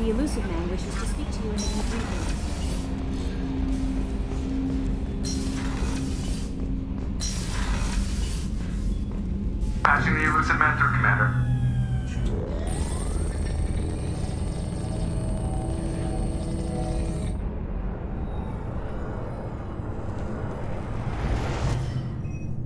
The elusive man wishes to speak to you in the confusion. Patching the elusive man through, Commander.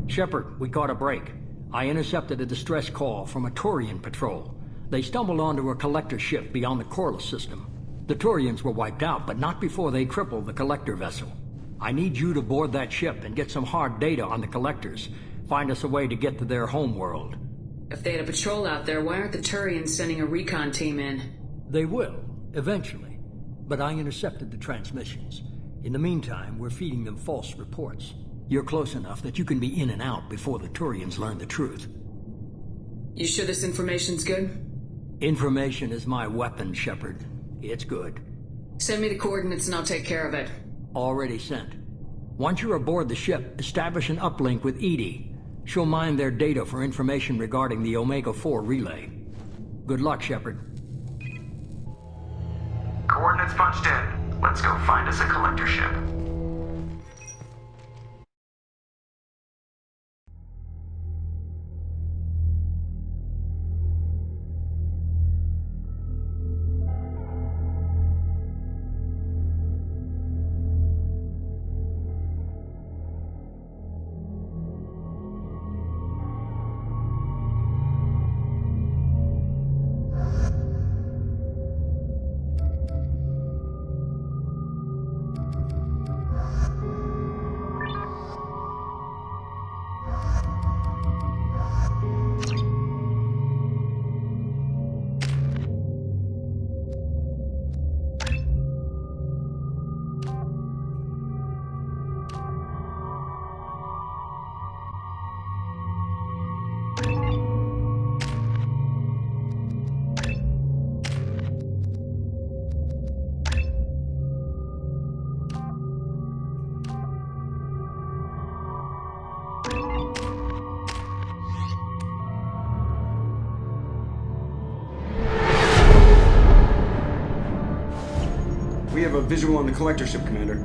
Shepard, we caught a break. I intercepted a distress call from a Turian patrol. They stumbled onto a collector ship beyond the Corliss system. The Turians were wiped out, but not before they crippled the collector vessel. I need you to board that ship and get some hard data on the collectors. Find us a way to get to their homeworld. If they had a patrol out there, why aren't the Turians sending a recon team in? They will, eventually. But I intercepted the transmissions. In the meantime, we're feeding them false reports. You're close enough that you can be in and out before the Turians learn the truth. You sure this information's good? Information is my weapon, Shepard. It's good. Send me the coordinates and I'll take care of it. Already sent. Once you're aboard the ship, establish an uplink with Edie. She'll mine their data for information regarding the Omega-4 relay. Good luck, Shepard. Coordinates punched in. Let's go find us a collector ship. We have a visual on the collector ship, Commander.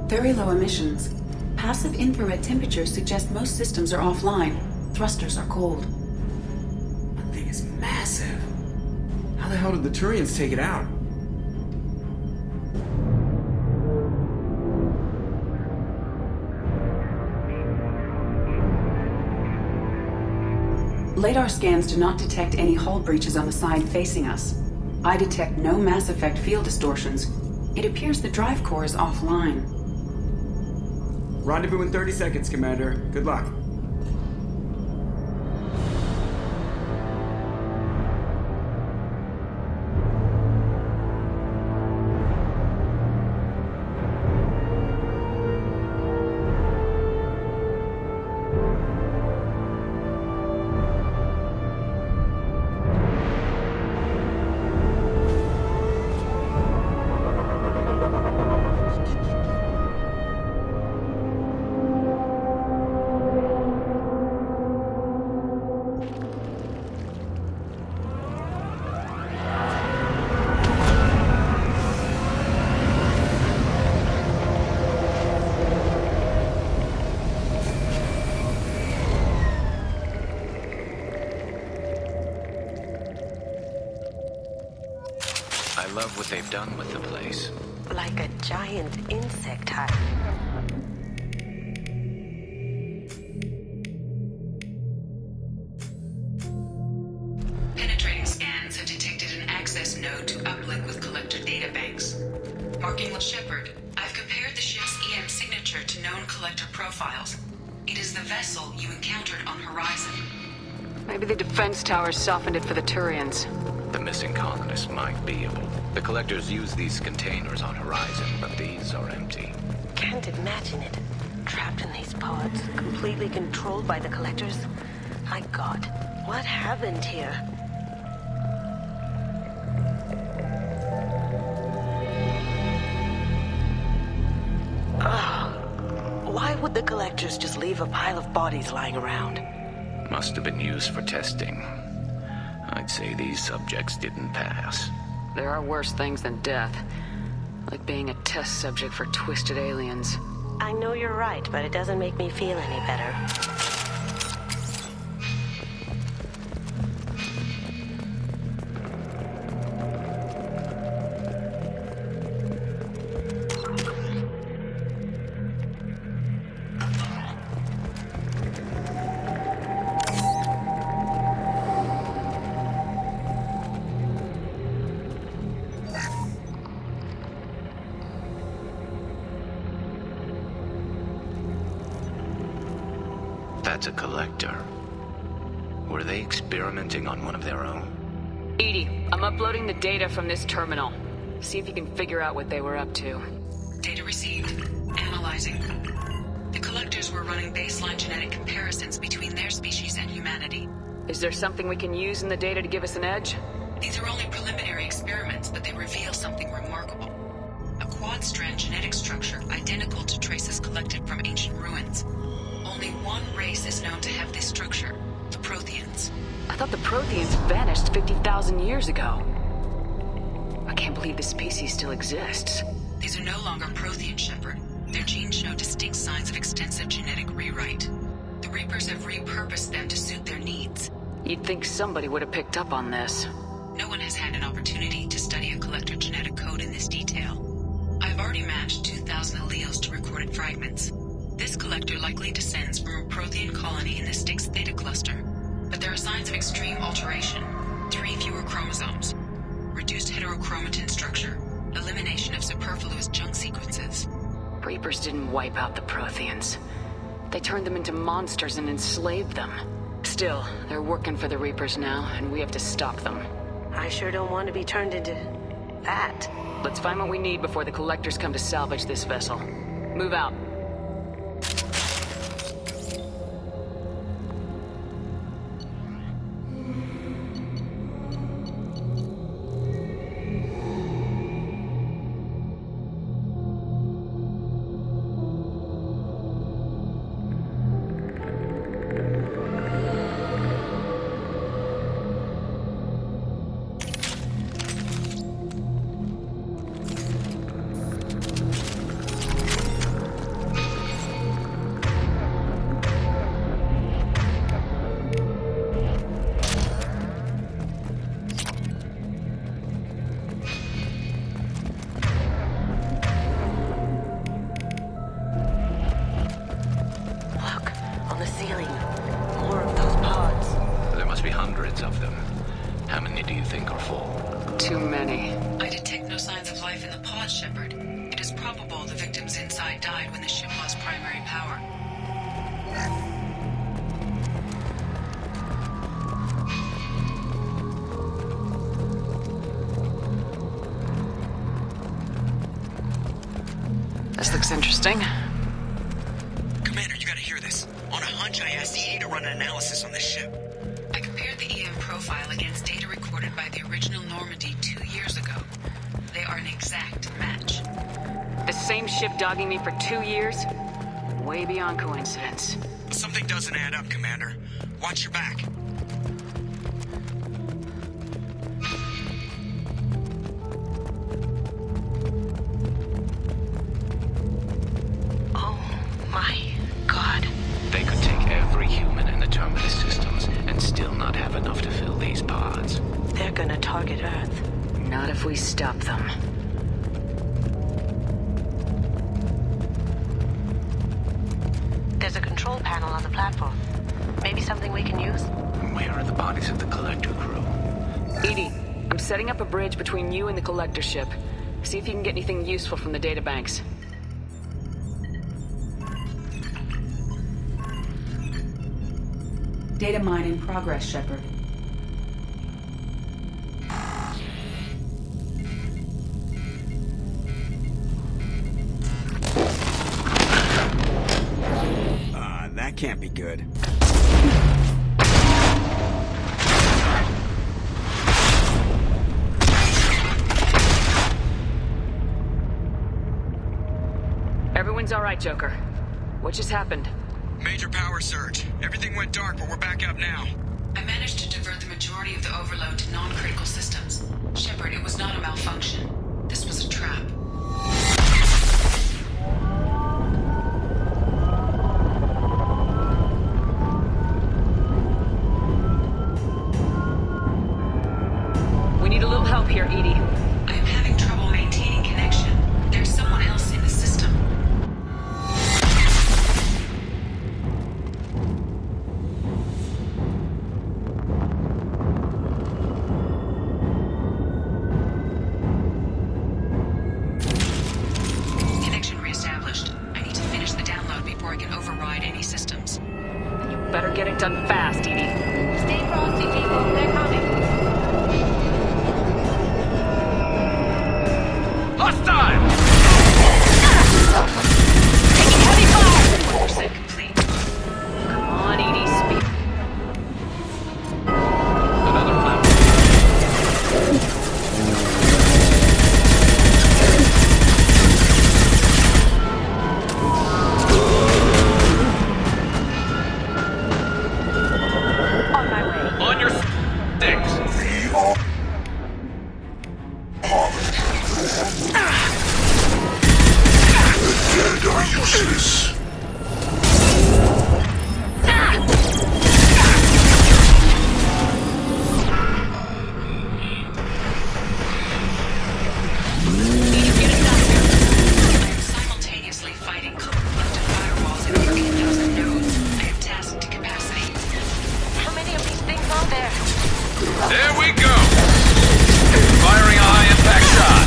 Very low emissions. Passive infrared temperatures suggest most systems are offline. Thrusters are cold. That thing is massive. How the hell did the Turians take it out? Radar scans do not detect any hull breaches on the side facing us. I detect no Mass Effect field distortions. It appears the drive core is offline. Rendezvous in 30 seconds, Commander. Good luck. I love what they've done with the place. Like a giant insect hive. Penetrating scans have detected an access node to uplink with collector databanks. Marking with Shepard, I've compared the ship's EM signature to known collector profiles. It is the vessel you encountered on Horizon. Maybe the defense towers softened it for the Turians. The missing colonists might be able. The collectors use these containers on Horizon, but these are empty. Can't imagine it. Trapped in these pods, completely controlled by the collectors. My God, what happened here? Why would the collectors just leave a pile of bodies lying around? Must have been used for testing. I'd say these subjects didn't pass. There are worse things than death. Like being a test subject for twisted aliens. I know you're right, but it doesn't make me feel any better. That's a collector. Were they experimenting on one of their own? Edie, I'm uploading the data from this terminal. See if you can figure out what they were up to. Data received. Analyzing. The collectors were running baseline genetic comparisons between their species and humanity. Is there something we can use in the data to give us an edge? These are only preliminary experiments, but they reveal something remarkable. A quad-strand genetic structure identical to traces collected from ancient ruins. Only one race is known to have this structure, the Protheans. I thought the Protheans vanished 50,000 years ago. I can't believe this species still exists. These are no longer Prothean, Shepard. Their genes show distinct signs of extensive genetic rewrite. The Reapers have repurposed them to suit their needs. You'd think somebody would have picked up on this. No one has had an opportunity to study a collector genetic code in this detail. I've already matched 2,000 alleles to recorded fragments. This collector likely descends from a Prothean colony in the Styx Theta cluster. But there are signs of extreme alteration. 3 fewer chromosomes. Reduced heterochromatin structure. Elimination of superfluous junk sequences. Reapers didn't wipe out the Protheans. They turned them into monsters and enslaved them. Still, they're working for the Reapers now, and we have to stop them. I sure don't want to be turned into... that. Let's find what we need before the collectors come to salvage this vessel. Move out. Of them. How many do you think are full? Too many. I detect no signs of life in the pod, Shepard. It is probable the victims inside died when the ship lost primary power. This looks interesting. Commander, you gotta hear this. On a hunch, I asked Edie to run an analysis on this ship. I compared the EM profile against data recorded by the original Normandy 2 years ago. They are an exact match. The same ship dogging me for 2 years? Way beyond coincidence. Something doesn't add up, Commander. Watch your back. Oh my God. They could take every human in the terminus systems and still not have enough to fill these pods. They're gonna target Earth. Not if we stop them. There's a control panel on the platform. Maybe something we can use? Where are the bodies of the collector crew? Edie, I'm setting up a bridge between you and the collector ship. See if you can get anything useful from the databanks. Data mine in progress, Shepard. That can't be good. Everyone's all right, Joker. What just happened? Major power surge. Everything went dark, but we're back up now. I managed to divert the majority of the overload to non-critical systems. Shepard, it was not a malfunction. This was a trap. We need a little help here, Edie. I am having trouble maintaining connection. There's someone else in the system. Connection reestablished. I need to finish the download before I can override any systems. Then you better get it done fast, Edie. Stay frosty, people. They're coming. Hostile! Taking heavy fire! 1% complete. Come on, Edie, speed. Another map. On my way. On your sticks. Dead are useless. I am simultaneously fighting collective firewalls in over 8,000 nodes. I am tasked to capacity. How many of these things are there? There we go. Firing a high-impact shot.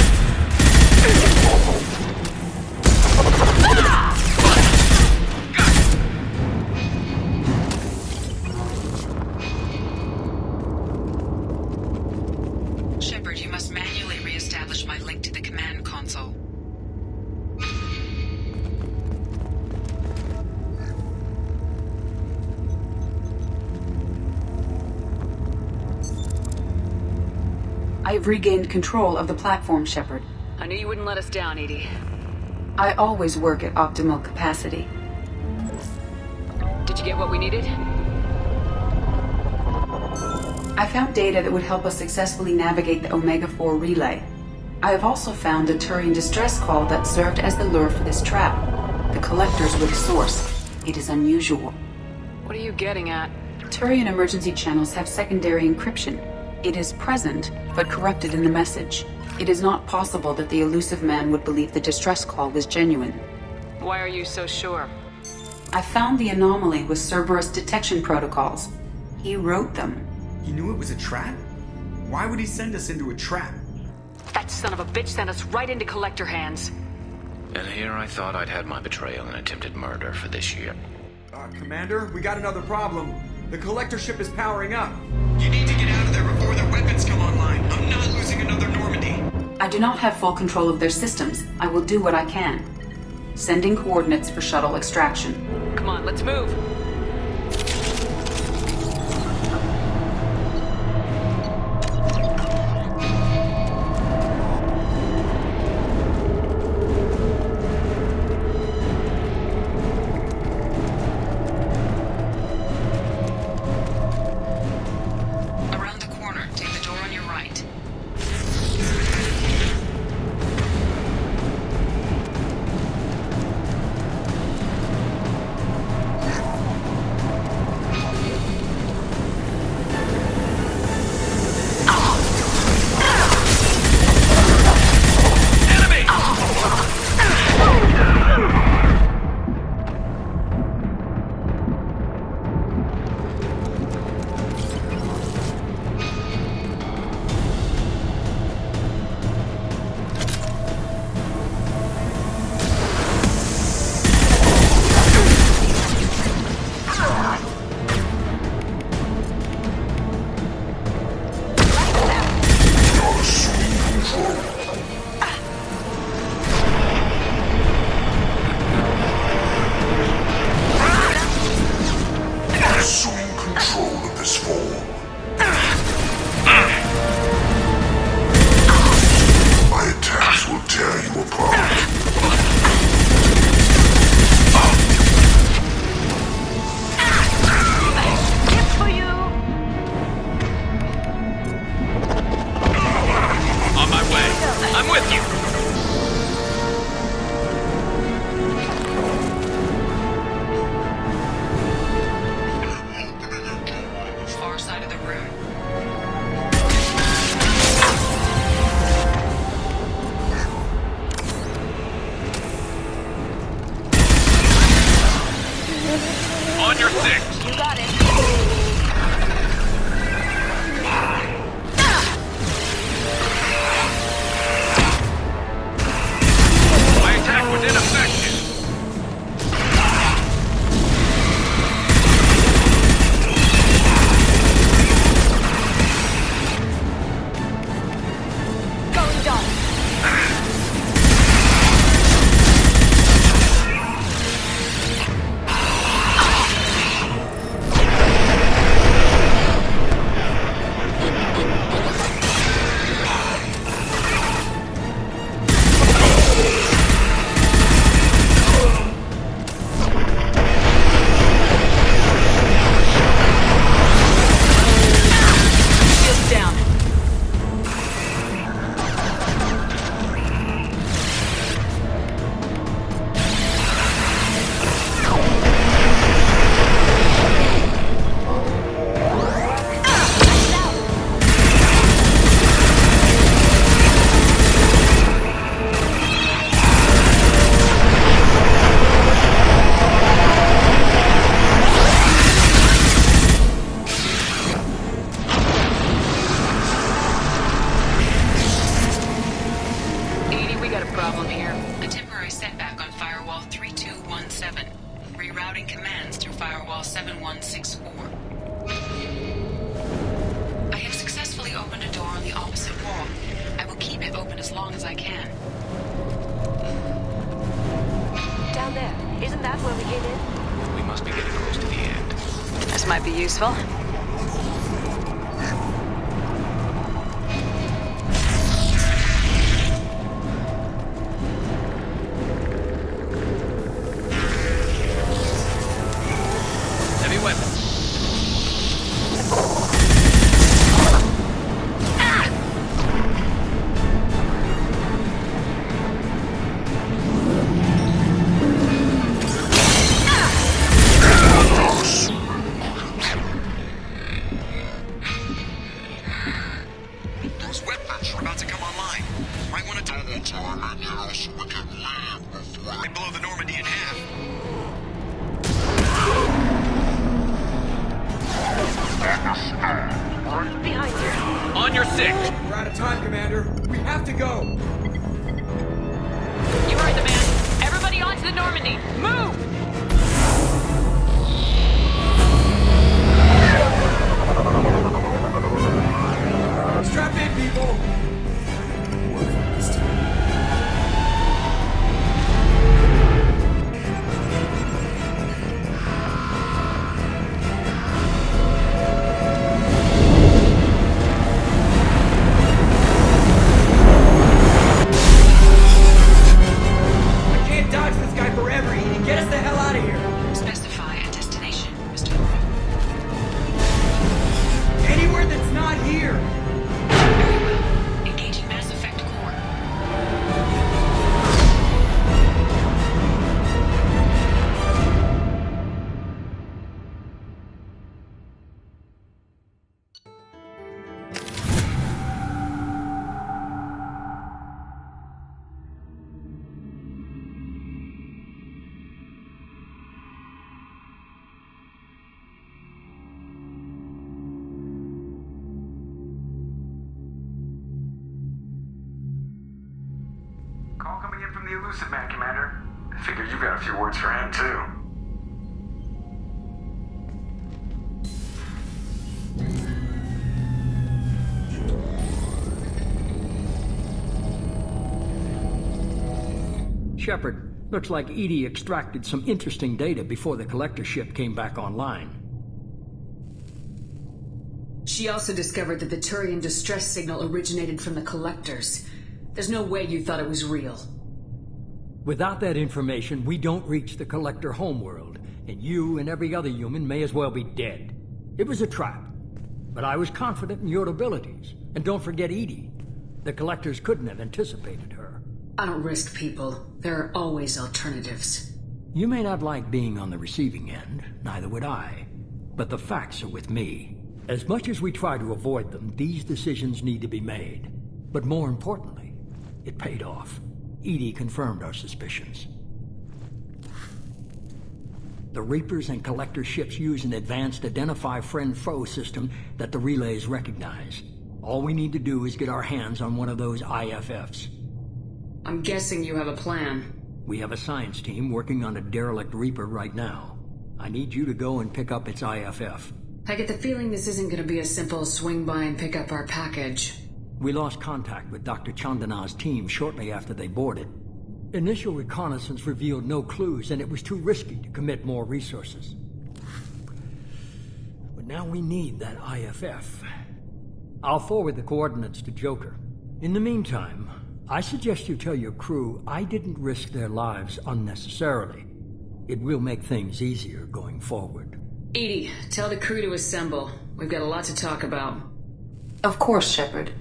Shepard, you must manually reestablish my link to the command console. I've regained control of the platform, Shepard. I knew you wouldn't let us down, Edie. I always work at optimal capacity. Did you get what we needed? I found data that would help us successfully navigate the Omega-4 relay. I have also found a Turian distress call that served as the lure for this trap. The collectors were the source. It is unusual. What are you getting at? Turian emergency channels have secondary encryption. It is present, but corrupted in the message. It is not possible that the elusive man would believe the distress call was genuine. Why are you so sure? I found the anomaly with Cerberus detection protocols. He wrote them. He knew it was a trap? Why would he send us into a trap? That son of a bitch sent us right into collector hands. And here I thought I'd had my betrayal and attempted murder for this year. Commander, we got another problem. The collector ship is powering up. You need to get out of there before their weapons come online. I'm not losing another Normandy. I do not have full control of their systems. I will do what I can. Sending coordinates for shuttle extraction. Come on, let's move. Around the corner, take the door on your right. Assuming control of this form. My attacks will tear you apart. Gift for you! side of the room. On your six! You got it. My attack was ineffective! Going down. Shields down. Edie, we got a problem here. A temporary setback on Firewall 3217. Rerouting commands through Firewall 7164. I have successfully opened a door on the opposite wall. I will keep it open as long as I can. Down there. Isn't that where we came in? We must be getting close to the end. This might be useful. Heavy weapons. Those weapons are about to come online. Might want to Double time and so we can leave before... They blow the Normandy in half. Behind you. On your six! We're out of time, Commander. We have to go. You heard the man. Everybody onto the Normandy. Move! Strap in, people. I can't dodge this guy forever, Edie. Get us the hell out of here. Specify a destination, Mr. Anywhere that's not here. Very well. Engaging Mass Effect core. Call coming in from the Elusive Man, Commander. I figure you got a few words for him, too. Shepard, looks like Edie extracted some interesting data before the collector ship came back online. She also discovered that the Turian distress signal originated from the collectors. There's no way you thought it was real. Without that information, we don't reach the collector homeworld, and you and every other human may as well be dead. It was a trap, but I was confident in your abilities. And don't forget Edie. The collectors couldn't have anticipated her. I don't risk people. There are always alternatives. You may not like being on the receiving end, neither would I. But the facts are with me. As much as we try to avoid them, these decisions need to be made. But more importantly, it paid off. Edie confirmed our suspicions. The Reapers and Collector ships use an advanced Identify Friend-Foe system that the relays recognize. All we need to do is get our hands on one of those IFFs. I'm guessing you have a plan. We have a science team working on a derelict Reaper right now. I need you to go and pick up its IFF. I get the feeling this isn't going to be a simple swing by and pick up our package. We lost contact with Dr. Chandana's team shortly after they boarded. Initial reconnaissance revealed no clues, and it was too risky to commit more resources. But now we need that IFF. I'll forward the coordinates to Joker. In the meantime, I suggest you tell your crew I didn't risk their lives unnecessarily. It will make things easier going forward. Edie, tell the crew to assemble. We've got a lot to talk about. Of course, Shepard.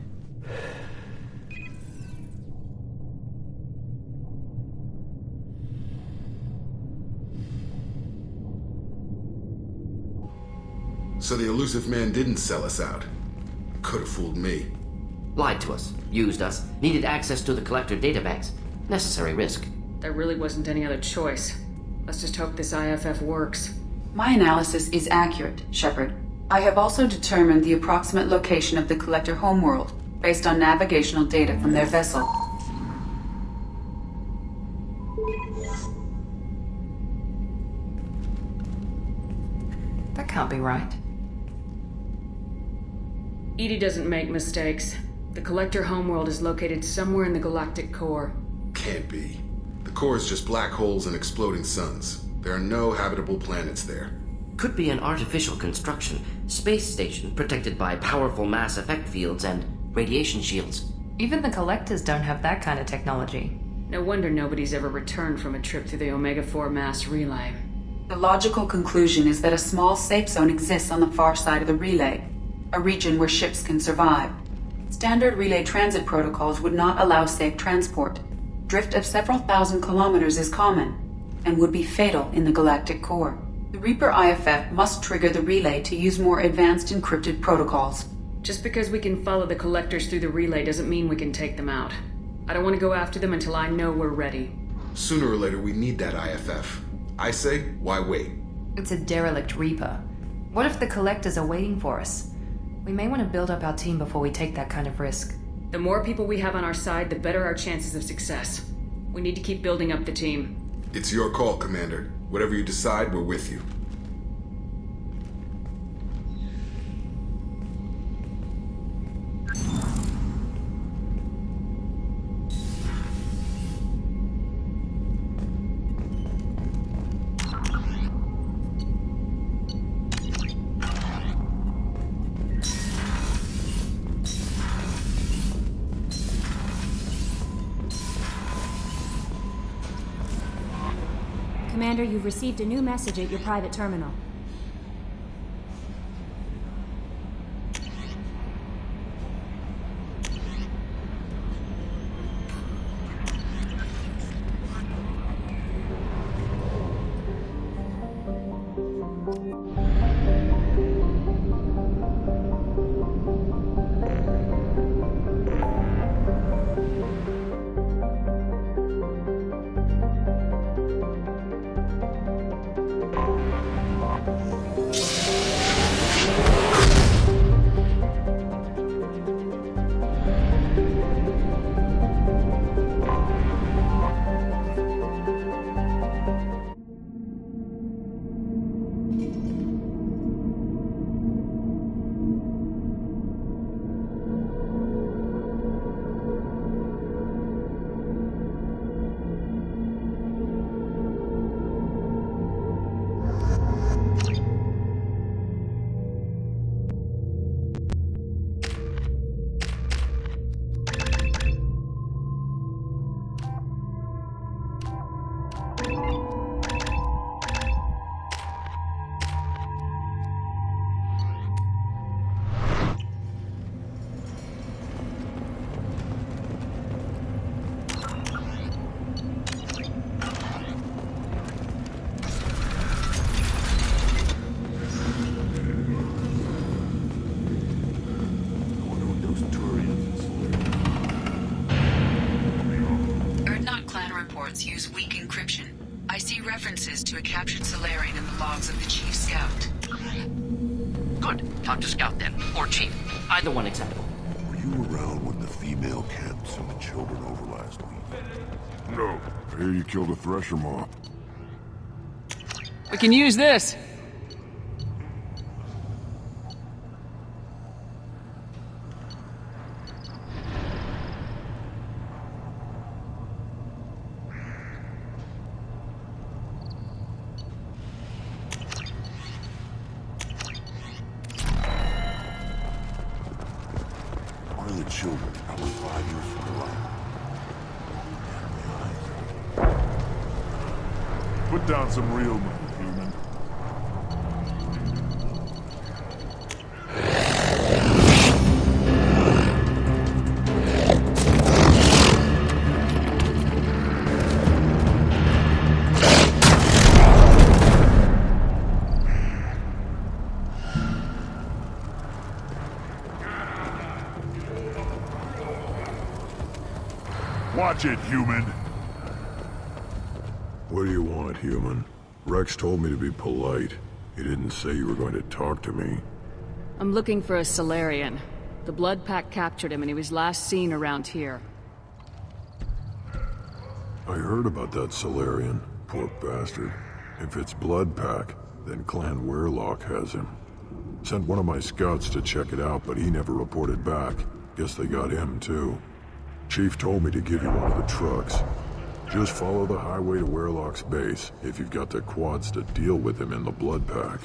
So the elusive man didn't sell us out. Could have fooled me. Lied to us, used us, needed access to the Collector databanks. Necessary risk. There really wasn't any other choice. Let's just hope this IFF works. My analysis is accurate, Shepard. I have also determined the approximate location of the Collector homeworld, based on navigational data from their vessel. That can't be right. Edie doesn't make mistakes. The Collector homeworld is located somewhere in the galactic core. Can't be. The core is just black holes and exploding suns. There are no habitable planets there. Could be an artificial construction, space station protected by powerful mass effect fields and radiation shields. Even the Collectors don't have that kind of technology. No wonder nobody's ever returned from a trip through the Omega-4 mass relay. The logical conclusion is that a small safe zone exists on the far side of the relay, a region where ships can survive. Standard relay transit protocols would not allow safe transport. Drift of several thousand kilometers is common, and would be fatal in the galactic core. The Reaper IFF must trigger the relay to use more advanced encrypted protocols. Just because we can follow the Collectors through the relay doesn't mean we can take them out. I don't want to go after them until I know we're ready. Sooner or later, we need that IFF. I say, why wait? It's a derelict Reaper. What if the Collectors are waiting for us? We may want to build up our team before we take that kind of risk. The more people we have on our side, the better our chances of success. We need to keep building up the team. It's your call, Commander. Whatever you decide, we're with you. Commander, you've received a new message at your private terminal. references to a captured Solarian in the logs of the Chief Scout. Good. Talk to Scout then. Or Chief. Either one acceptable. Were you around when the female camp sent the children over last week? No. I hear you killed a thresher mob. We can use this. One of the children, probably 5 years from the light. Put down some real money, human. Watch it, human! What do you want, human? Rex told me to be polite. He didn't say you were going to talk to me. I'm looking for a Solarian. The Blood Pack captured him and he was last seen around here. I heard about that Solarian. Poor bastard. If it's Blood Pack, then Clan Weirlock has him. Sent one of my scouts to check it out, but he never reported back. Guess they got him, too. Chief told me to give you one of the trucks. Just follow the highway to Weirlock's base if you've got the quads to deal with him in the Blood Pack.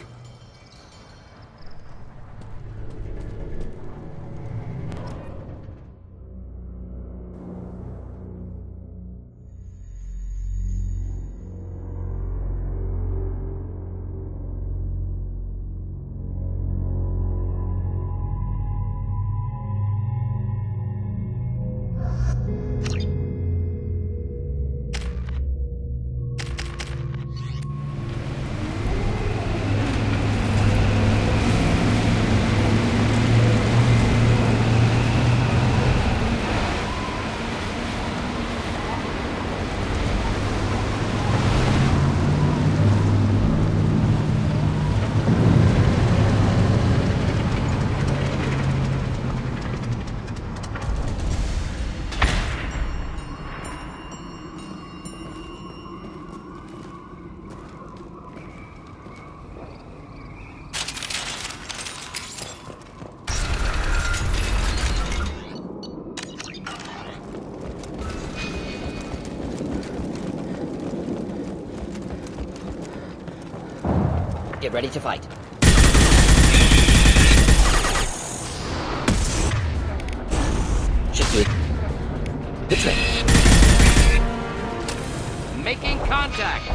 Get ready to fight. Should do it. Good trick. Making contact.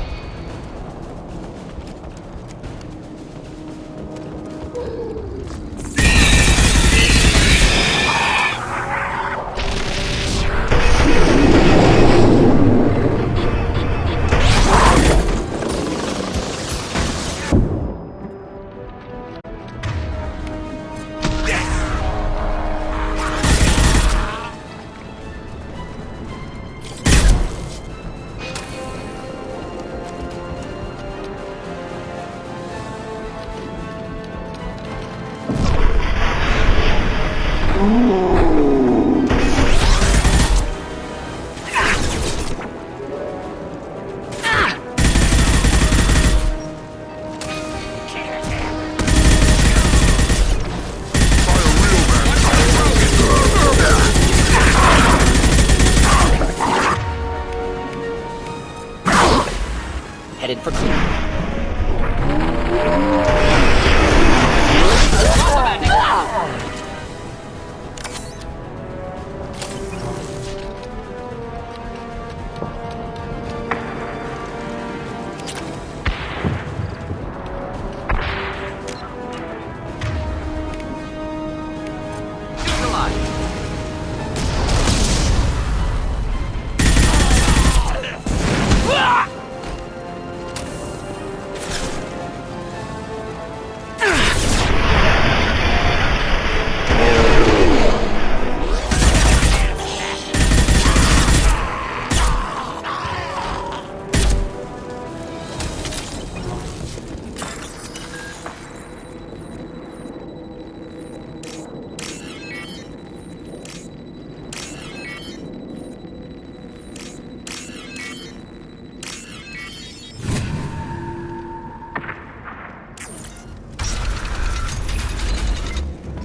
Headed for clear.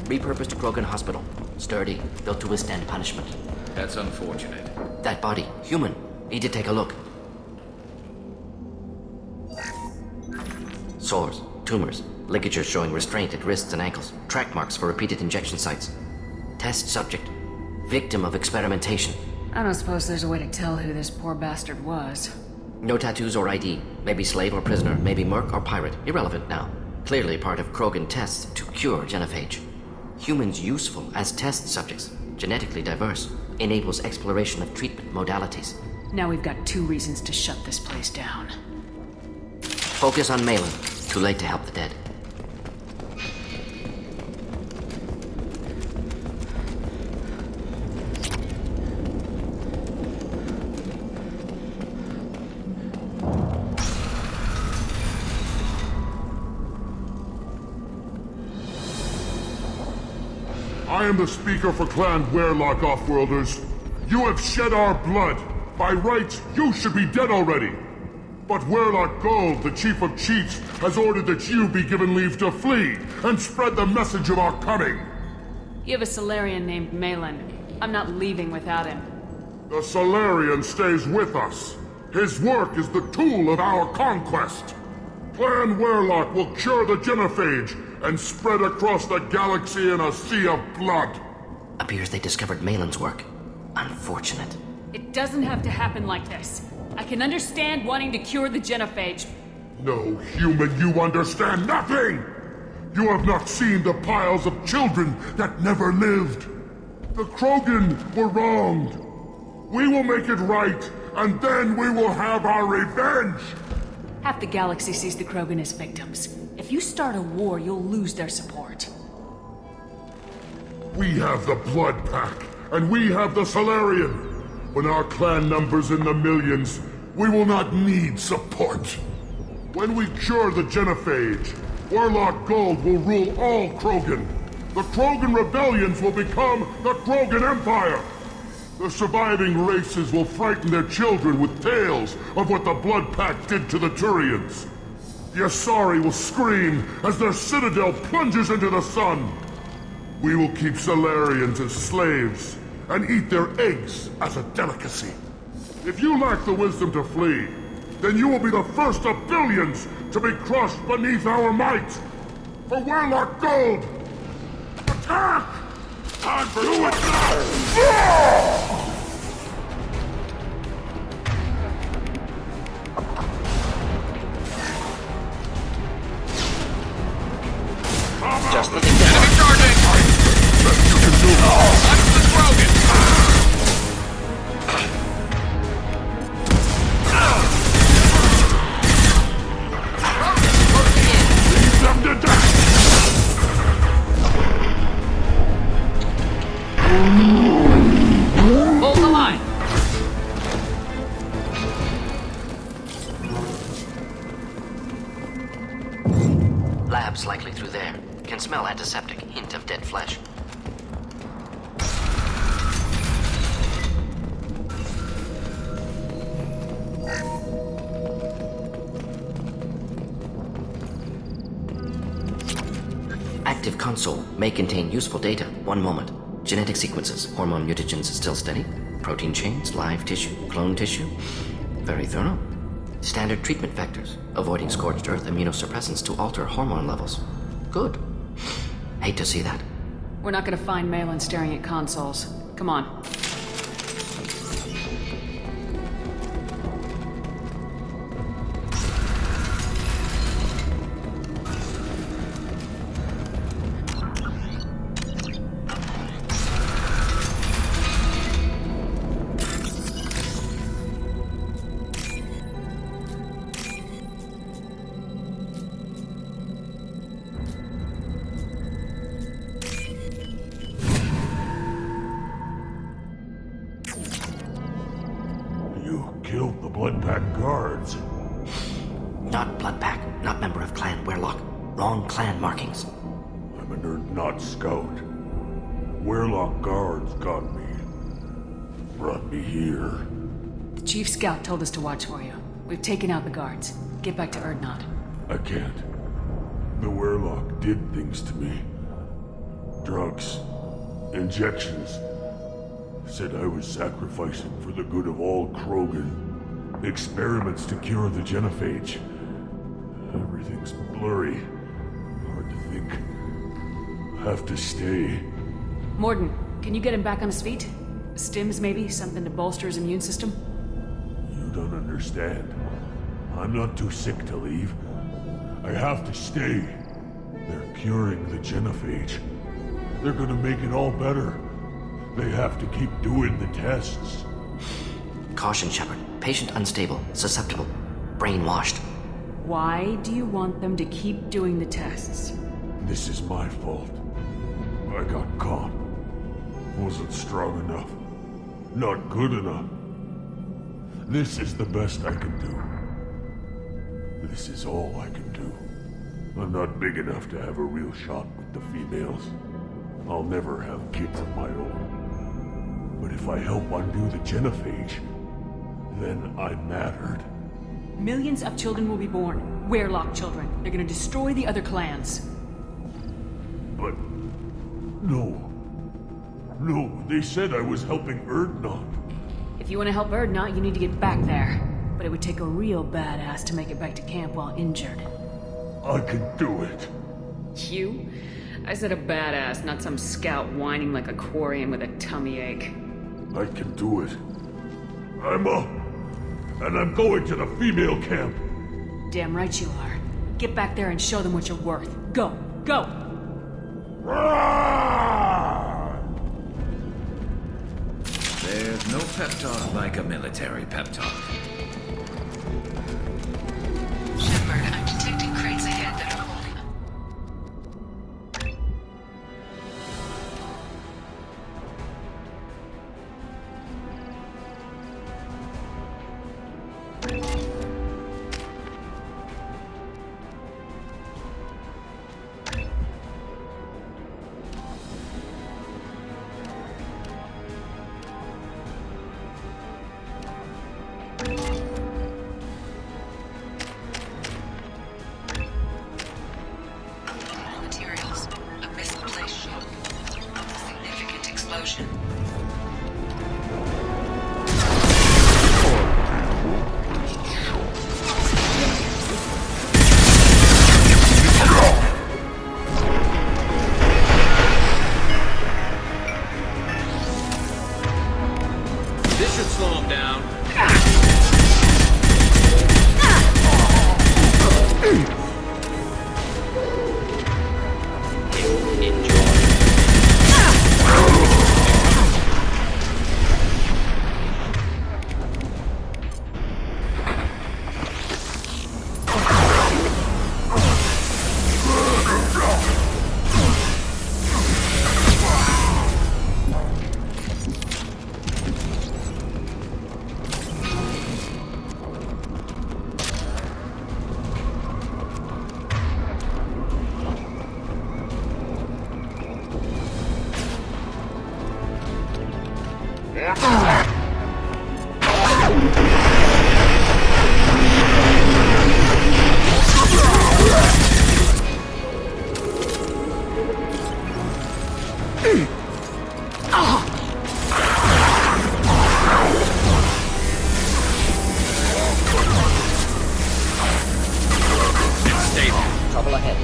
repurposed Krogan hospital. Sturdy, built to withstand punishment. That's unfortunate. That body, human. Need to take a look. Sores, tumors, ligatures showing restraint at wrists and ankles, track marks for repeated injection sites. Test subject, victim of experimentation. I don't suppose there's a way to tell who this poor bastard was. No tattoos or ID. Maybe slave or prisoner, maybe merc or pirate. Irrelevant now. Clearly part of Krogan tests to cure genophage. Humans useful as test subjects, genetically diverse, enables exploration of treatment modalities. Now we've got 2 reasons to shut this place down. Focus on Malin. Too late to help the dead. I am the speaker for Clan Werlock, Offworlders. You have shed our blood. By rights, you should be dead already. But Werlock Gold, the Chief of Chiefs, has ordered that you be given leave to flee and spread the message of our coming. You have a Solarian named Malin. I'm not leaving without him. The Solarian stays with us. His work is the tool of our conquest. Clan Werlock will cure the genophage and spread across the galaxy in a sea of blood. Appears they discovered Malin's work. Unfortunate. It doesn't have to happen like this. I can understand wanting to cure the genophage. No, human, you understand nothing! You have not seen the piles of children that never lived. The Krogan were wronged. We will make it right, and then we will have our revenge! Half the galaxy sees the Krogan as victims. If you start a war, you'll lose their support. We have the Blood Pack, and we have the Solarian. When our clan numbers in the millions, we will not need support. When we cure the genophage, Werlock Gold will rule all Krogan. The Krogan rebellions will become the Krogan Empire. The surviving races will frighten their children with tales of what the Blood Pack did to the Turians. The Asari will scream as their citadel plunges into the sun. We will keep Solarians as slaves and eat their eggs as a delicacy. If you lack the wisdom to flee, then you will be the first of billions to be crushed beneath our might. For Werlock Gold! Attack! Time for you now! Just looking down. Enemy charging! Best you can do. Under the Krogan! Leave them to die! Hold the line! Labs likely through there. Can smell antiseptic, hint of dead flesh. Active console may contain useful data. One moment. Genetic sequences, hormone mutagens still steady. Protein chains, live tissue, clone tissue. Very thorough. Standard treatment vectors, avoiding scorched earth immunosuppressants to alter hormone levels. Good. Hate to see that. We're not gonna find Malin staring at consoles. Come on. Killed the Blood Pack guards. Not Blood Pack, not member of Clan Werlock. Wrong clan markings. I'm a nerd, not scout. Werlock guards got me. Brought me here. The Chief Scout told us to watch for you. We've taken out the guards. Get back to Erdnot. I can't. The Werlock did things to me. Draw drugs. Injections. Said I was sacrificing for the good of all Krogan. Experiments to cure the genophage. Everything's blurry. Hard to think. Have to stay. Morden, can you get him back on his feet? Stims, maybe? Something to bolster his immune system? You don't understand. I'm not too sick to leave. I have to stay. They're curing the genophage. They're gonna make it all better. They have to keep doing the tests. Caution, Shepard. Patient unstable, susceptible, brainwashed. Why do you want them to keep doing the tests? This is my fault. I got caught. Wasn't strong enough. Not good enough. This is the best I can do. This is all I can do. I'm not big enough to have a real shot with the females. I'll never have kids of my own. But if I help undo the genophage, then I mattered. Millions of children will be born. Werelock children. They're gonna destroy the other clans. But... No. No, they said I was helping Erdnot. If you want to help Erdnot, you need to get back there. But it would take a real badass to make it back to camp while injured. I can do it. You? I said a badass, not some scout whining like a Quarian with a tummy ache. I can do it. I'm up. And I'm going to the female camp. Damn right you are. Get back there and show them what you're worth. Go! Go! There's no pep talk like a military pep talk. Shepard, I'm detecting crates ahead that are holding. Materials. A misplaced shot. Significant explosion. This should slow him down. Trouble ahead.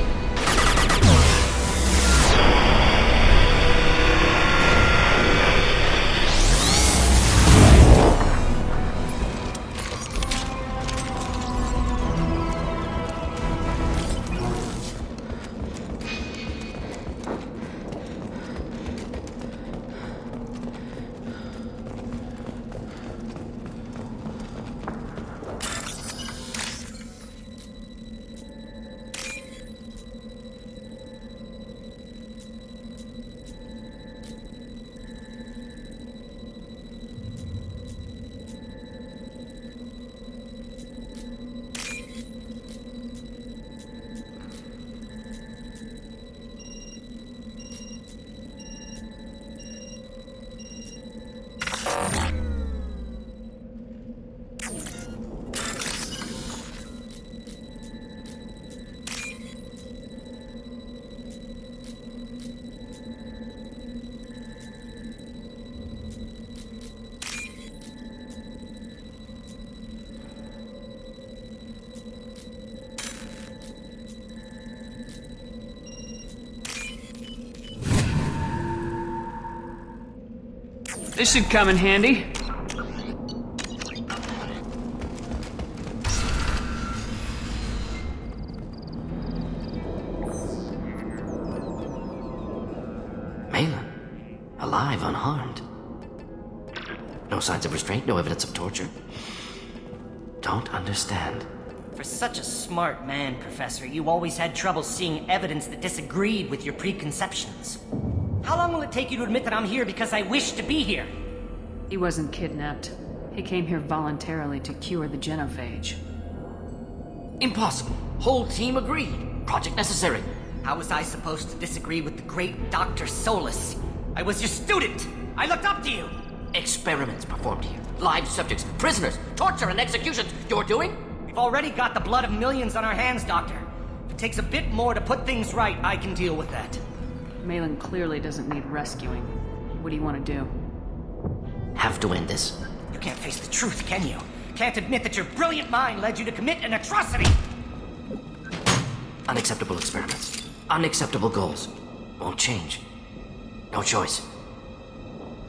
This should come in handy. Malin, alive, unharmed. No signs of restraint, no evidence of torture. Don't understand. For such a smart man, Professor, you always had trouble seeing evidence that disagreed with your preconceptions. How long will it take you to admit that I'm here because I wish to be here? He wasn't kidnapped. He came here voluntarily to cure the genophage. Impossible. Whole team agreed. Project necessary. How was I supposed to disagree with the great Dr. Solus? I was your student! I looked up to you! Experiments performed here. Live subjects, prisoners, torture and executions. You're doing? We've already got the blood of millions on our hands, Doctor. If it takes a bit more to put things right, I can deal with that. Malin clearly doesn't need rescuing. What do you want to do? Have to end this. You can't face the truth, can you? Can't admit that your brilliant mind led you to commit an atrocity! Unacceptable experiments. Unacceptable goals. Won't change. No choice.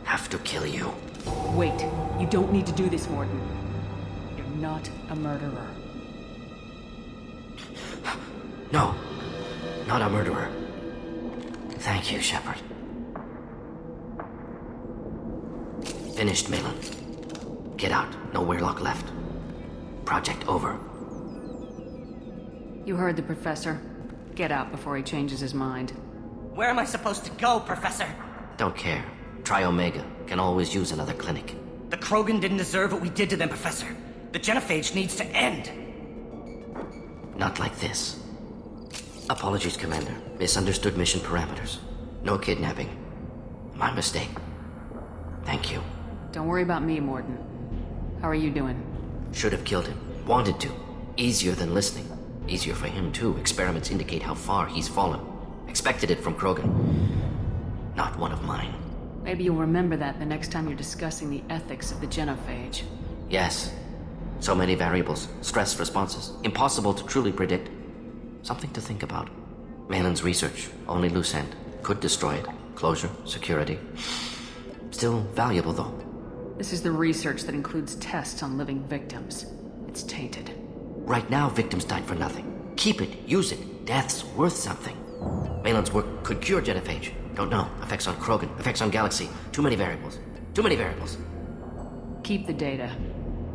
Have to kill you. Wait. You don't need to do this, Morden. You're not a murderer. No. Not a murderer. Thank you, Shepard. Finished, Malin. Get out. No Weirlock left. Project over. You heard the Professor. Get out before he changes his mind. Where am I supposed to go, Professor? Don't care. Try Omega. Can always use another clinic. The Krogan didn't deserve what we did to them, Professor. The genophage needs to end. Not like this. Apologies, Commander. Misunderstood mission parameters. No kidnapping. My mistake. Thank you. Don't worry about me, Morden. How are you doing? Should have killed him. Wanted to. Easier than listening. Easier for him, too. Experiments indicate how far he's fallen. Expected it from Krogan. Not one of mine. Maybe you'll remember that the next time you're discussing the ethics of the genophage. Yes. So many variables. Stress responses. Impossible to truly predict. Something to think about. Malin's research. Only loose end. Could destroy it. Closure. Security. Still valuable, though. This is the research that includes tests on living victims. It's tainted. Right now, victims died for nothing. Keep it. Use it. Death's worth something. Malin's work could cure genophage. Don't know. Effects on Krogan. Effects on Galaxy. Too many variables. Too many variables. Keep the data.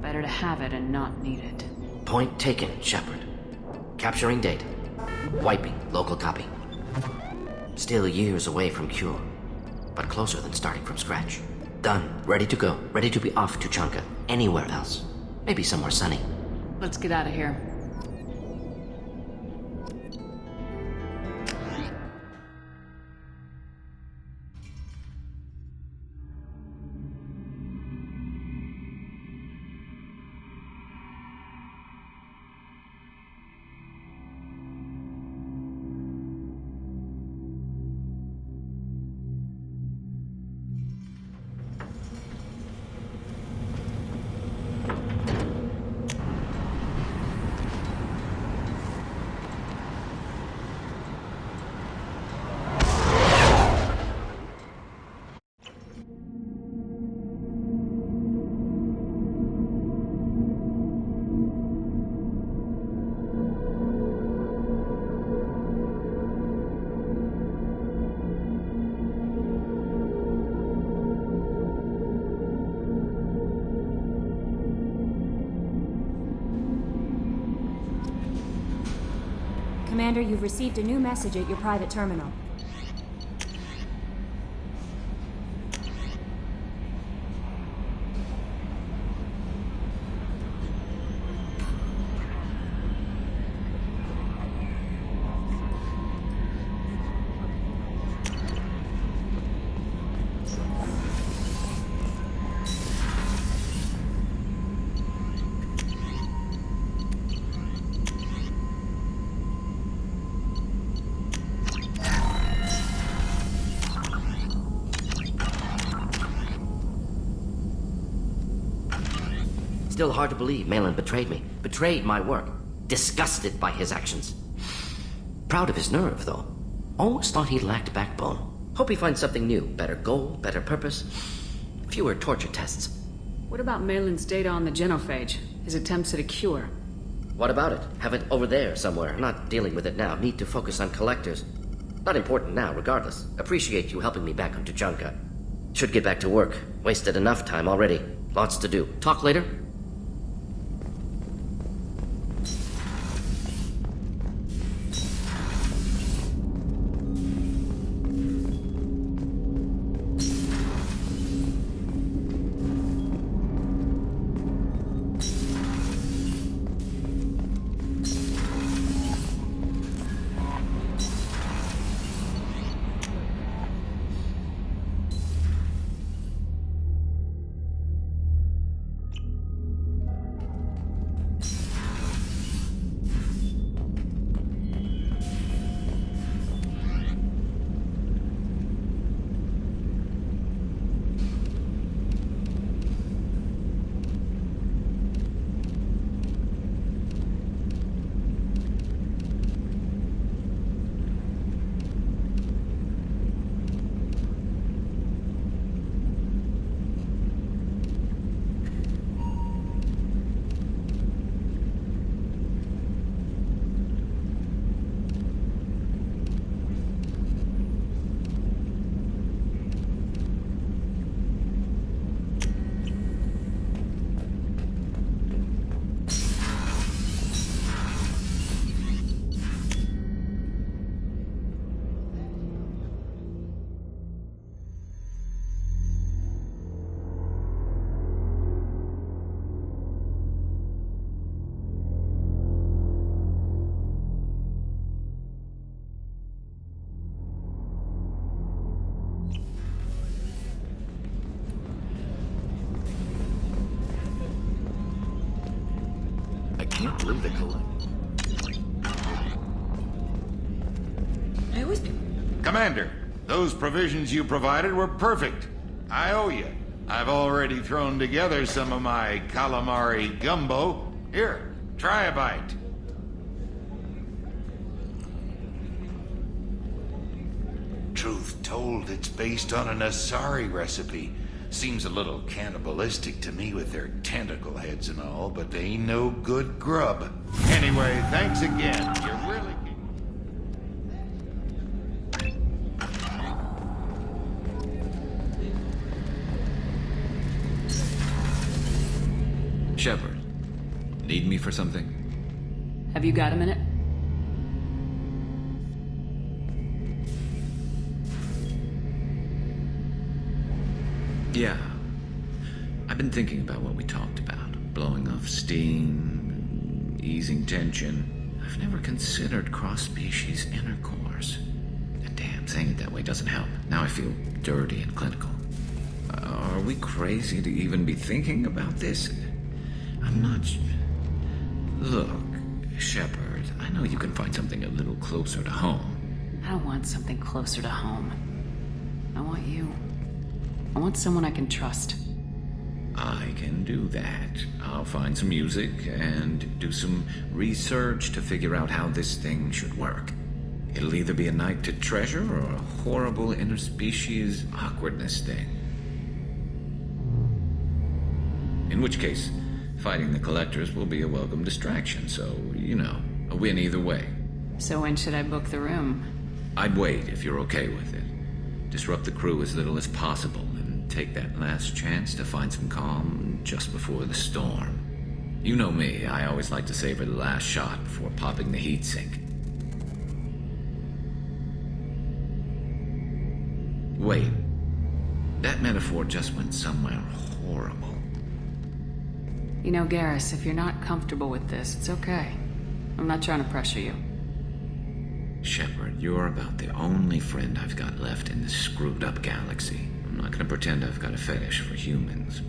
Better to have it and not need it. Point taken, Shepard. Capturing data. Wiping local copy. Still years away from cure. But closer than starting from scratch. Done. Ready to go. Ready to be off to Chanka. Anywhere else. Maybe somewhere sunny. Let's get out of here. Commander, you've received a new message at your private terminal. Still hard to believe Malin betrayed me. Betrayed my work. Disgusted by his actions. Proud of his nerve, though. Always thought he lacked backbone. Hope he finds something new. Better goal, better purpose. Fewer torture tests. What about Malin's data on the genophage? His attempts at a cure? What about it? Have it over there somewhere. Not dealing with it now. Need to focus on collectors. Not important now, regardless. Appreciate you helping me back onto Junka. Should get back to work. Wasted enough time already. Lots to do. Talk later? Can't believe the Commander, those provisions you provided were perfect. I owe you. I've already thrown together some of my calamari gumbo. Here, try a bite. Truth told, it's based on an Asari recipe. Seems a little cannibalistic to me with their tentacle heads and all, but they ain't no good grub. Anyway, thanks again. You're really... Shepard, need me for something? Have you got a minute? Yeah. I've been thinking about what we talked about. Blowing off steam, easing tension. I've never considered cross-species intercourse. And damn, saying it that way doesn't help. Now I feel dirty and clinical. Are we crazy to even be thinking about this? I'm not... Look, Shepard, I know you can find something a little closer to home. I don't want something closer to home. I want you. I want someone I can trust. I can do that. I'll find some music and do some research to figure out how this thing should work. It'll either be a night to treasure or a horrible interspecies awkwardness thing. In which case, fighting the Collectors will be a welcome distraction, so, you know, a win either way. So when should I book the room? I'd wait if you're okay with it. Disrupt the crew as little as possible, and take that last chance to find some calm just before the storm. You know me, I always like to savor the last shot before popping the heatsink. Wait, that metaphor just went somewhere horrible. You know, Garrus, if you're not comfortable with this, it's okay. I'm not trying to pressure you. Shepard, you're about the only friend I've got left in this screwed-up galaxy. I'm not gonna pretend I've got a fetish for humans.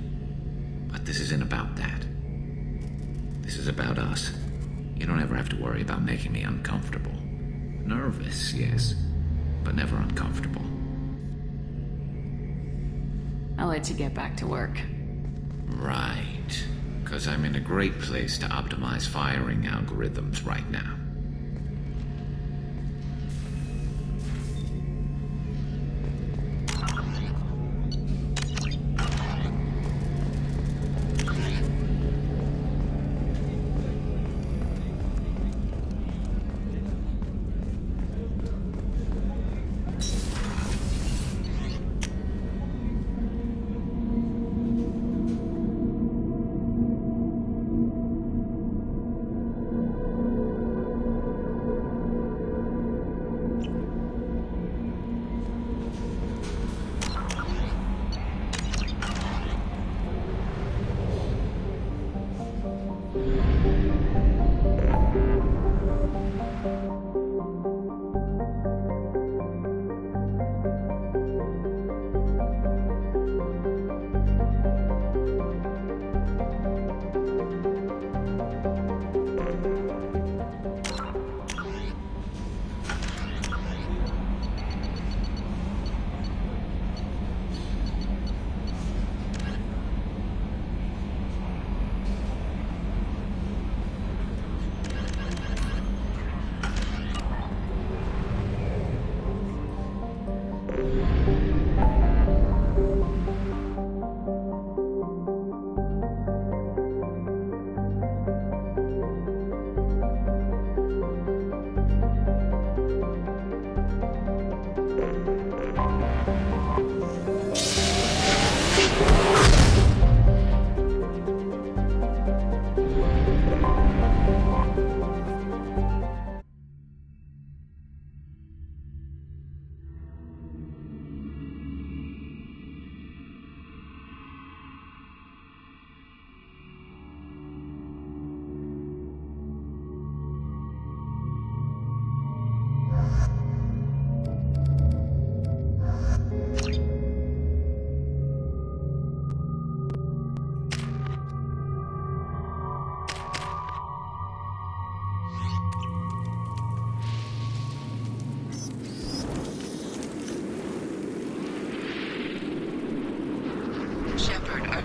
But this isn't about that. This is about us. You don't ever have to worry about making me uncomfortable. Nervous, yes, but never uncomfortable. I'll let you get back to work. Right. Because I'm in a great place to optimize firing algorithms right now.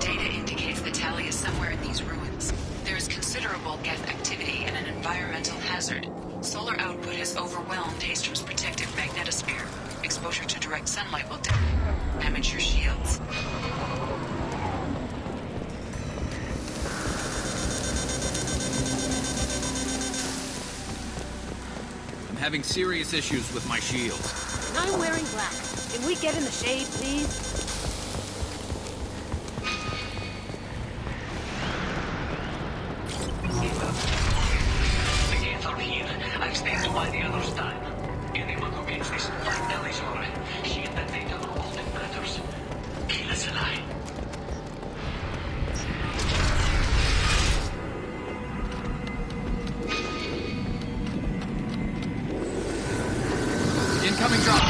Data indicates that Tali is somewhere in these ruins. There is considerable Geth activity and an environmental hazard. Solar output has overwhelmed Hastrom's protective magnetosphere. Exposure to direct sunlight will damage your shields. I'm having serious issues with my shields. I'm wearing black. Can we get in the shade, please? The gates are here. I've stayed by the other time. Anyone who gets this first Tali's or shit that they do often matters. Kill us alive. Incoming drop.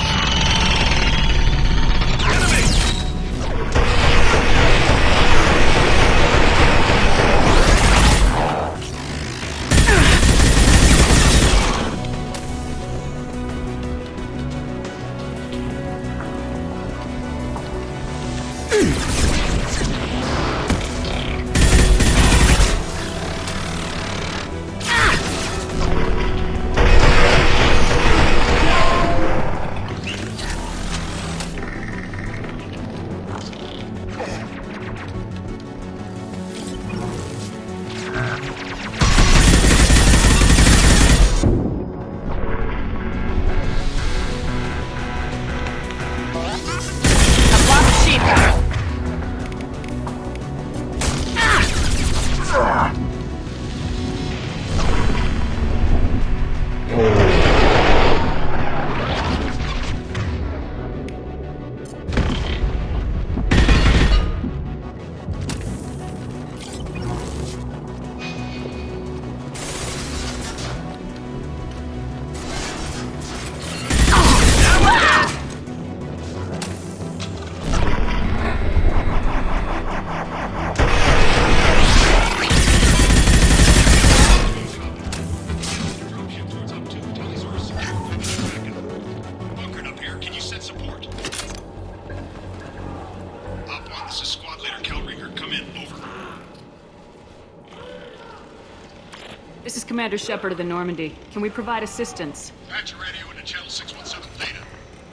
This is Commander Shepard of the Normandy. Can we provide assistance? Patch your radio into channel 617 Theta.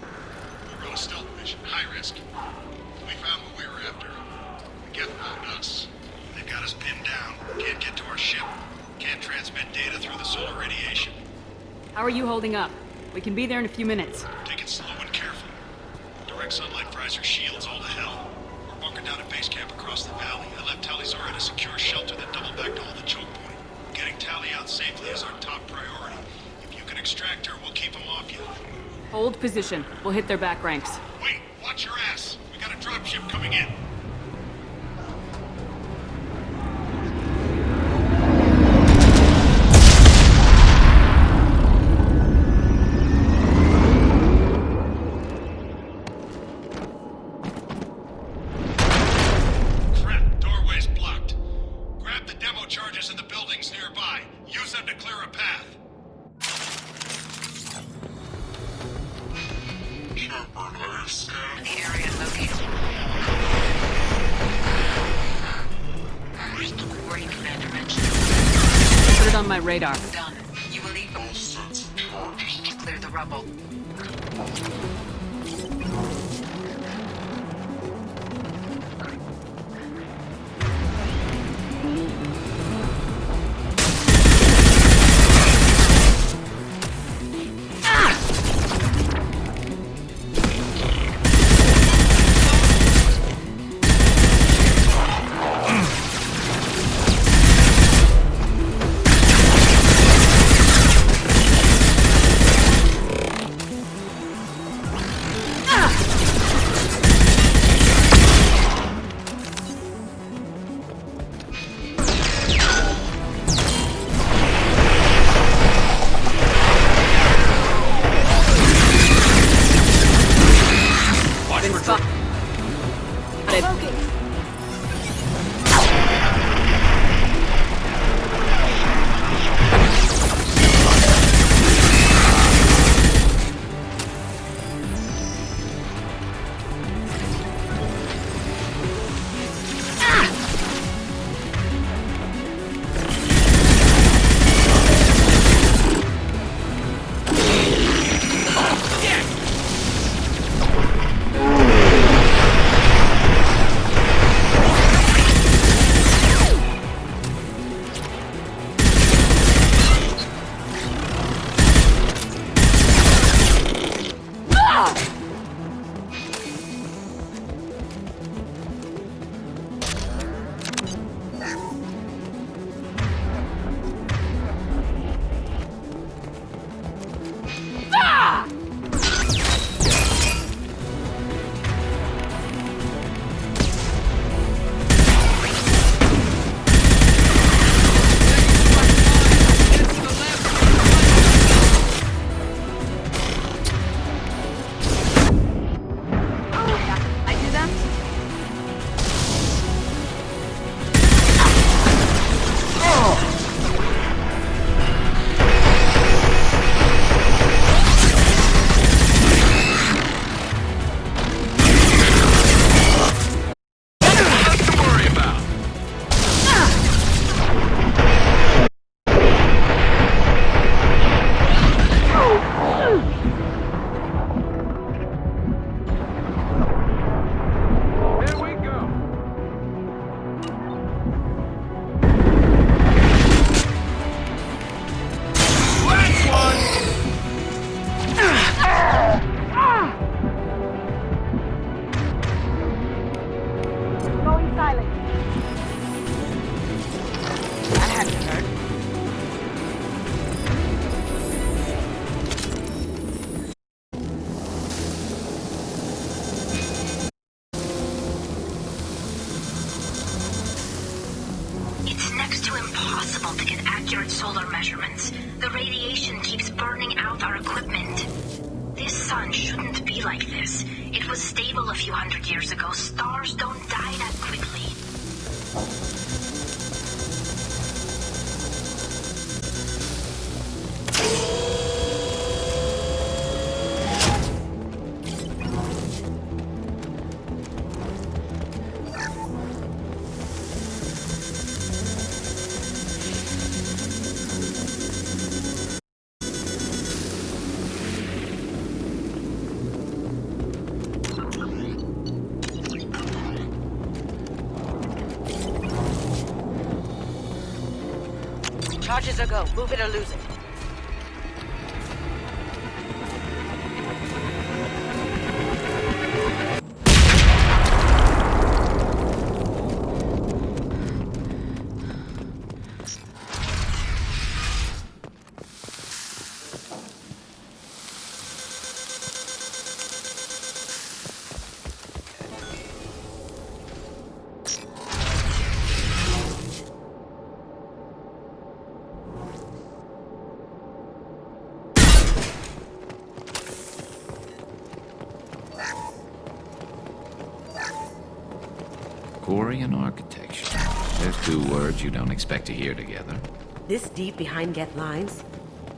We run a stealth mission, high risk. We found what we were after. The Geth found us. They've got us pinned down. Can't get to our ship. Can't transmit data through the solar radiation. How are you holding up? We can be there in a few minutes. Take it slow and careful. Direct sunlight fries your shields all to hell. We're bunkered down at base camp across the valley. I left Tali's at a secure shelter that doubled back to hold the choke point. Getting Tali out safely is our top priority. If you can extract her, we'll keep them off you. Hold position. We'll hit their back ranks. Wait, watch your ass. We got a dropship coming in. Crap, doorway's blocked. Grab the demo charges in the buildings nearby. Use them to clear a path. The area located. Where you Commander mentioned. Put it on my radar. Done. You will leave to clear the rubble. next to impossible to get accurate solar measurements. The radiation keeps burning out our equipment. This sun shouldn't be like this. It was stable a few hundred years ago. Stars don't die that quickly. Charges are go. Move it or lose it. Quarian architecture. There's two words you don't expect to hear together. This deep behind Geth lines?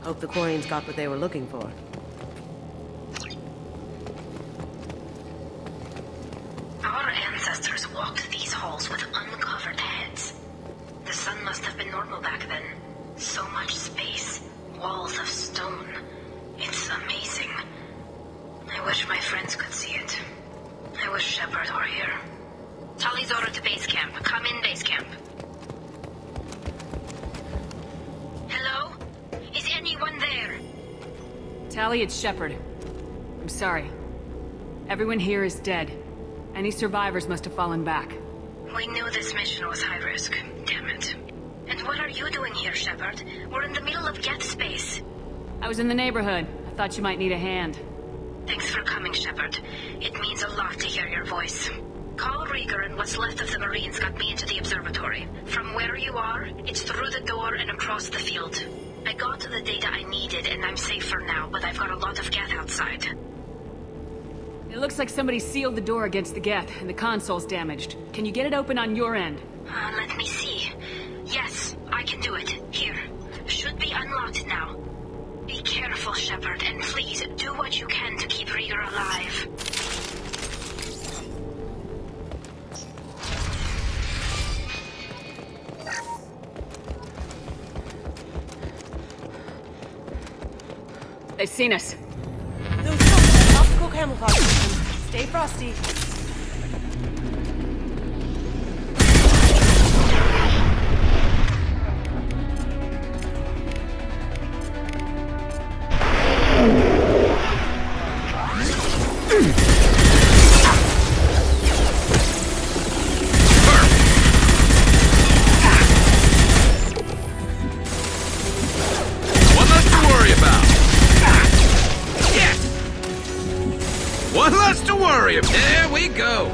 Hope the Quarians got what they were looking for. Our ancestors walked these halls with uncovered heads. The sun must have been normal back then. So much space, walls of stone. It's amazing. I wish my friends could see it. I wish Shepard were here. Tali's order to base camp. Come in, base camp. Hello? Is anyone there? Tali, it's Shepard. I'm sorry. Everyone here is dead. Any survivors must have fallen back. We knew this mission was high risk. Damn it. And what are you doing here, Shepard? We're in the middle of Geth space. I was in the neighborhood. I thought you might need a hand. Thanks for coming, Shepard. It means a lot to hear your voice. Call Rieger and what's left of the Marines got me into the observatory. From where you are, it's through the door and across the field. I got the data I needed and I'm safe for now, but I've got a lot of Geth outside. It looks like somebody sealed the door against the Geth, and the console's damaged. Can you get it open on your end? Let me see. Yes, I can do it. Here. Should be unlocked now. Be careful, Shepard, and please do what you can to keep Rieger alive. They've seen us. Those are optical camouflage systems. Stay frosty. One less to worry about. There we go.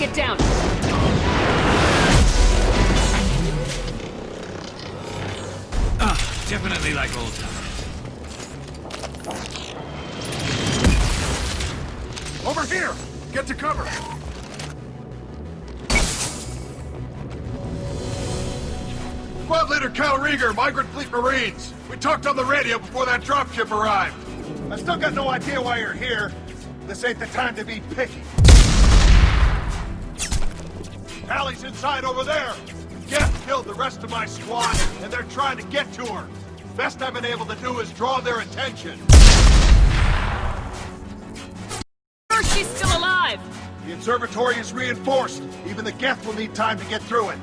Get down! Definitely like old times. Over here! Get to cover! Squad Leader Cal Rieger, Migrant Fleet Marines. We talked on the radio before that dropship arrived. I still got no idea why you're here. This ain't the time to be picky. Tali's inside over there. Geth killed the rest of my squad, and they're trying to get to her. Best I've been able to do is draw their attention. She's still alive! The observatory is reinforced. Even the Geth will need time to get through it.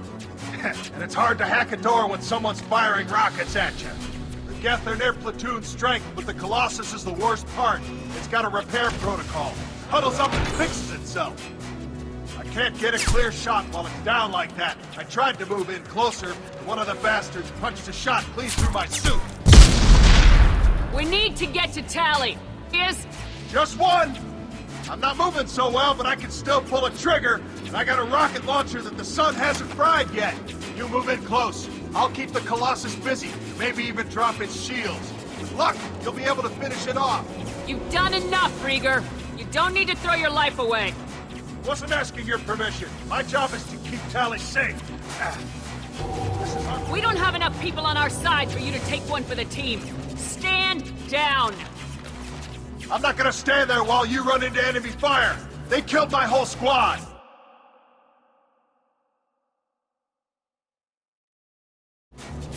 And it's hard to hack a door when someone's firing rockets at you. The Geth are near platoon strength, but the Colossus is the worst part. It's got a repair protocol. Huddles up and fixes itself. I can't get a clear shot while it's down like that. I tried to move in closer, but one of the bastards punched a shot clean through my suit. We need to get to Tali. Is... Just one! I'm not moving so well, but I can still pull a trigger, and I got a rocket launcher that the sun hasn't fried yet. You move in close. I'll keep the Colossus busy, maybe even drop its shields. With luck, you'll be able to finish it off. You've done enough, Rieger. You don't need to throw your life away. Wasn't asking your permission. My job is to keep Tali safe. We don't have enough people on our side for you to take one for the team. Stand down. I'm not gonna stand there while you run into enemy fire. They killed my whole squad.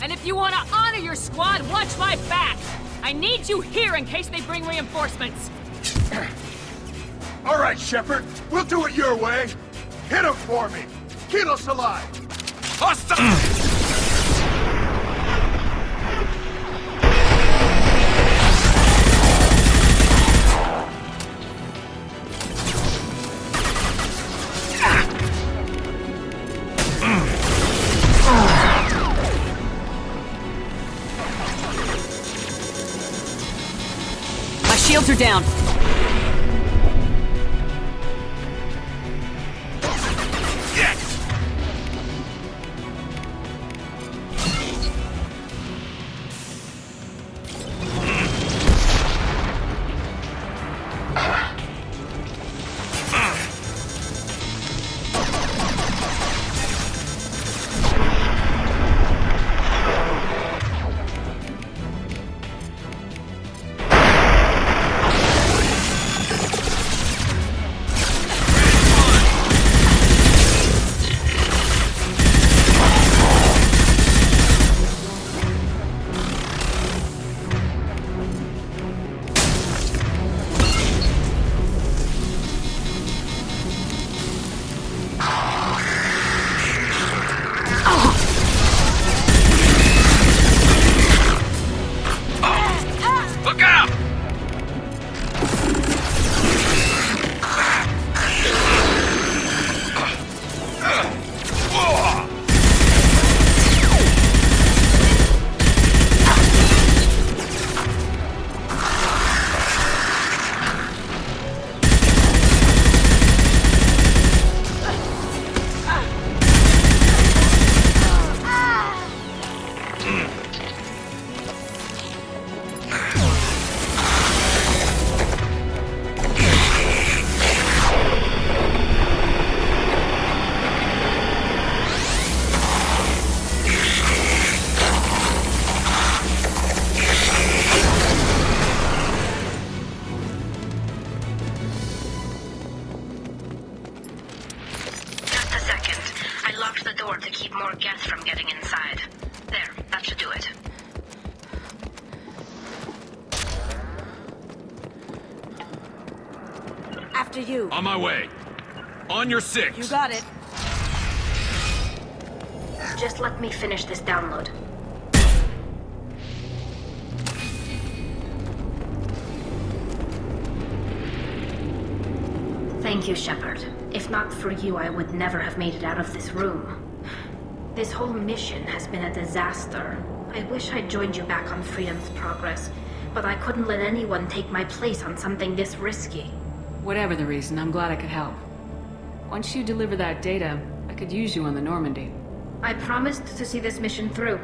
And if you want to honor your squad, watch my back. I need you here in case they bring reinforcements. All right, Shepard. We'll do it your way. Hit him for me. Kilos alive. Hostile! My shields are down. After you. On my way. On your six. You got it. Just let me finish this download. Thank you, Shepard. If not for you, I would never have made it out of this room. This whole mission has been a disaster. I wish I'd joined you back on Freedom's Progress, but I couldn't let anyone take my place on something this risky. Whatever the reason, I'm glad I could help. Once you deliver that data, I could use you on the Normandy. I promised to see this mission through.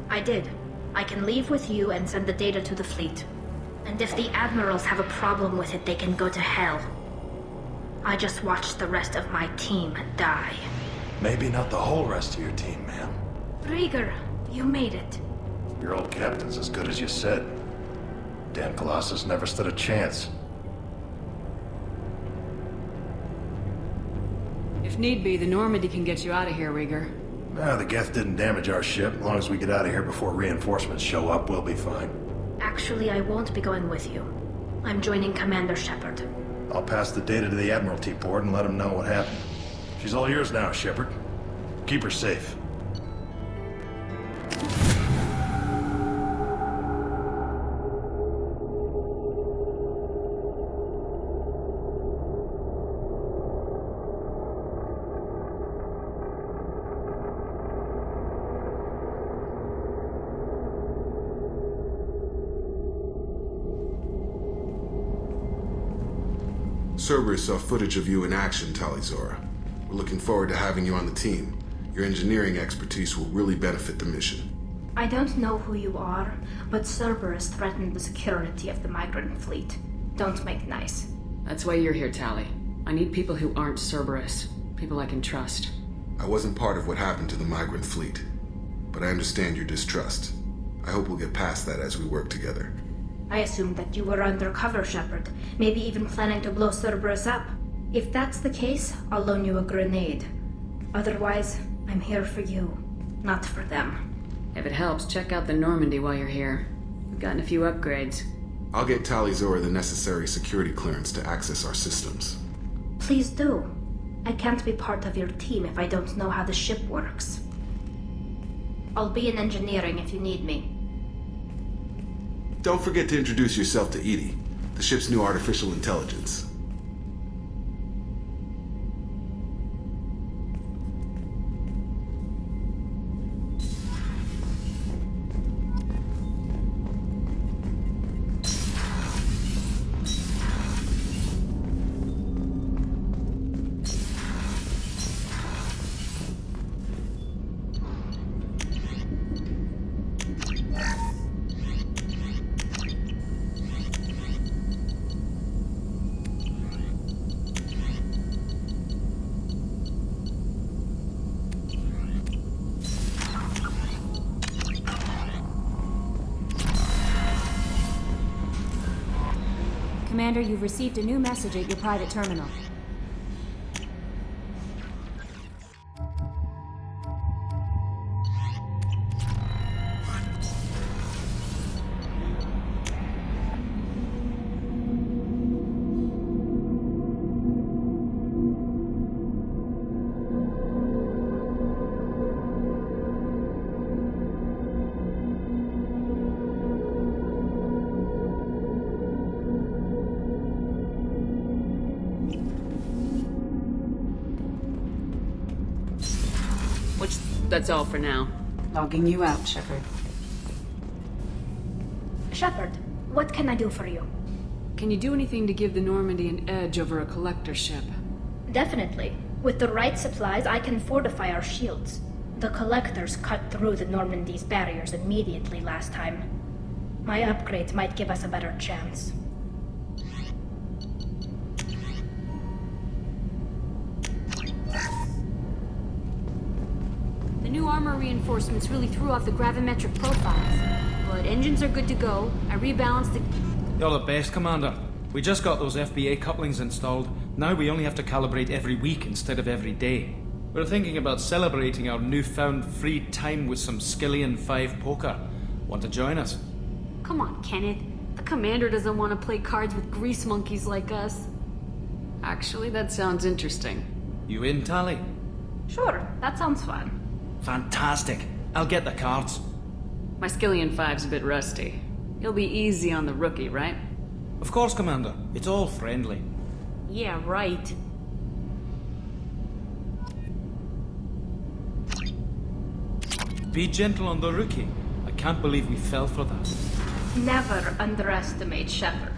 I did. I can leave with you and send the data to the fleet. And if the admirals have a problem with it, they can go to hell. I just watched the rest of my team die. Maybe not the whole rest of your team, ma'am. Rieger, you made it. Your old captain's as good as you said. Damn Colossus never stood a chance. If need be, the Normandy can get you out of here, Rieger. The Geth didn't damage our ship. As long as we get out of here before reinforcements show up, we'll be fine. Actually, I won't be going with you. I'm joining Commander Shepard. I'll pass the data to the Admiralty board and let them know what happened. She's all yours now, Shepard. Keep her safe. Cerberus saw footage of you in action, Tali. We're looking forward to having you on the team. Your engineering expertise will really benefit the mission. I don't know who you are, but Cerberus threatened the security of the migrant fleet. Don't make nice. That's why you're here, Tali. I need people who aren't Cerberus. People I can trust. I wasn't part of what happened to the migrant fleet, but I understand your distrust. I hope we'll get past that as we work together. I assumed that you were undercover, Shepard. Maybe even planning to blow Cerberus up. If that's the case, I'll loan you a grenade. Otherwise, I'm here for you, not for them. If it helps, check out the Normandy while you're here. We've gotten a few upgrades. I'll get Tali the necessary security clearance to access our systems. Please do. I can't be part of your team if I don't know how the ship works. I'll be in engineering if you need me. Don't forget to introduce yourself to Edie, the ship's new artificial intelligence. Commander, you've received a new message at your private terminal. That's all for now. Logging you out, Shepard. Shepard, what can I do for you? Can you do anything to give the Normandy an edge over a collector ship? Definitely. With the right supplies, I can fortify our shields. The collectors cut through the Normandy's barriers immediately last time. My upgrades might give us a better chance. The new armor reinforcements really threw off the gravimetric profiles. But engines are good to go. I rebalanced the... You're the best, Commander. We just got those FBA couplings installed. Now we only have to calibrate every week instead of every day. We're thinking about celebrating our newfound free time with some Skillian 5 poker. Want to join us? Come on, Kenneth. The commander doesn't want to play cards with grease monkeys like us. Actually, that sounds interesting. You in, Tali? Sure, that sounds fun. Fantastic. I'll get the cards. My Skillian 5's a bit rusty. You'll be easy on the rookie, right? Of course, Commander. It's all friendly. Yeah, right. Be gentle on the rookie. I can't believe we fell for that. Never underestimate Shepard.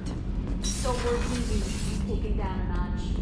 So we're leaving. Take it down a notch.